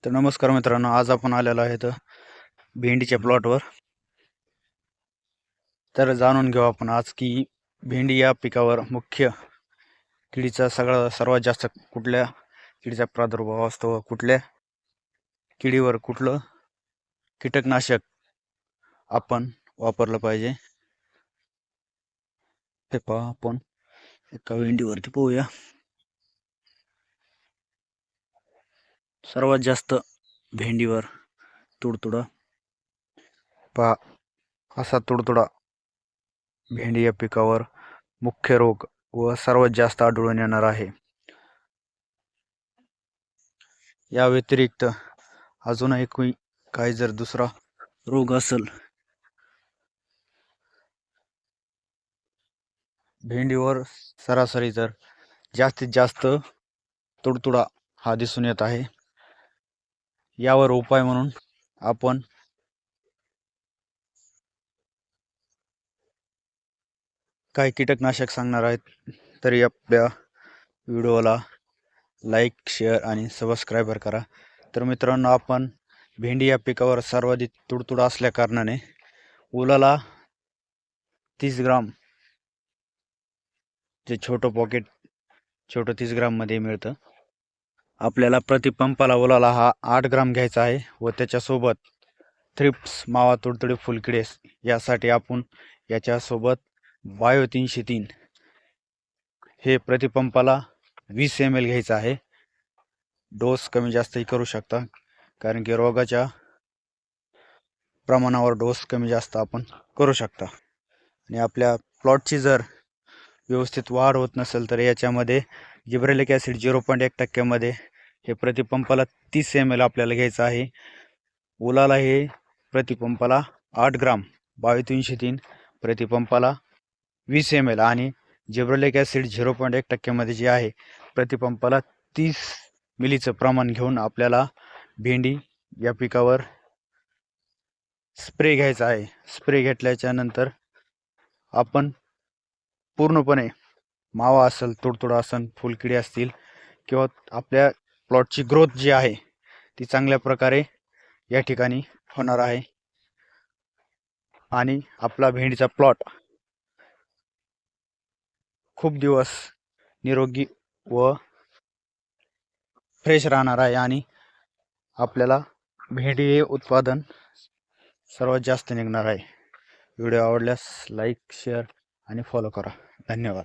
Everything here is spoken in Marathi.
तर नमस्कार मित्रांनो, आज आपण आलेलो आहे तर भेंडीच्या प्लॉटवर. तर जाणून घेऊ आपण आज की भेंडी या पिकावर मुख्य किडीचा सर्वात जास्त कुठल्या किडीचा प्रादुर्भाव असतो व कुठल्या किडीवर कुठलं कीटकनाशक आपण वापरलं पाहिजे ते पहा. आपण एका भेंडीवरती पाहूया. सर्वात जास्त भेंडीवर तुडतुडा पहा. असा तुडतुडा भेंडी या पिकावर मुख्य रोग व सर्वात जास्त आढळून येणार आहे. या व्यतिरिक्त अजूनही काही जर दुसरा रोग असेल, भेंडीवर सरासरी जर जास्तीत जास्त तुडतुडा हा दिसून येत आहे, यावर उपाय म्हणून आपण काही कीटकनाशक सांगणार आहेत. तरी आपल्या व्हिडिओला लाईक, शेअर आणि सबस्क्राईबर करा. तर मित्रांनो, आपण भेंडी या पिकावर सर्वाधिक तुडतुडा असल्या कारणाने उलाला 30 ग्राम जे छोटं 30 ग्राम मध्ये मिळतं. आपल्याला प्रतिपंपाला उलाला हा 8 ग्राम घ्यायचा आहे व त्याच्यासोबत थ्रिप्स, मावा, तुडतुडे, फुलकिडे यासाठी आपण याच्यासोबत बायो 303 हे प्रतिपंपाला 20 ml घ्यायचं आहे. डोस कमी जास्तही करू शकता, कारण की रोगाच्या प्रमाणावर डोस कमी जास्त आपण करू शकता. आणि आपल्या प्लॉटची जर व्यवस्थित वाढ होत नसेल तर याच्यामध्ये जिब्रेलिक ॲसिड 0.1% मध्ये हे प्रतिपंपाला 30 ml आपल्याला घ्यायचं आहे. उलाला हे प्रतिपंपाला 8 ग्राम, बायो 303 प्रतिपंपाला 20 ml आणि जिब्रेलिक ॲसिड 0.1% मध्ये जे आहे प्रतिपंपाला 30 मिलीचं प्रमाण घेऊन आपल्याला भेंडी या पिकावर स्प्रे घ्यायचा आहे. स्प्रे घेतल्याच्या नंतर आपण पूर्णपणे मावा असेल, तुडतुडा असेल, फुलकिडे असतील किंवा आपल्या प्लॉटची ग्रोथ जी आहे ती चांगल्या प्रकारे या ठिकाणी होणार आहे आणि आपला भेंडीचा प्लॉट खूप दिवस निरोगी व फ्रेश राहणार आहे आणि आपल्याला भेंडी हे उत्पादन सर्वात जास्त निघणार आहे. व्हिडिओ आवडल्यास लाईक, शेअर आणि फॉलो करा. धन्यवाद.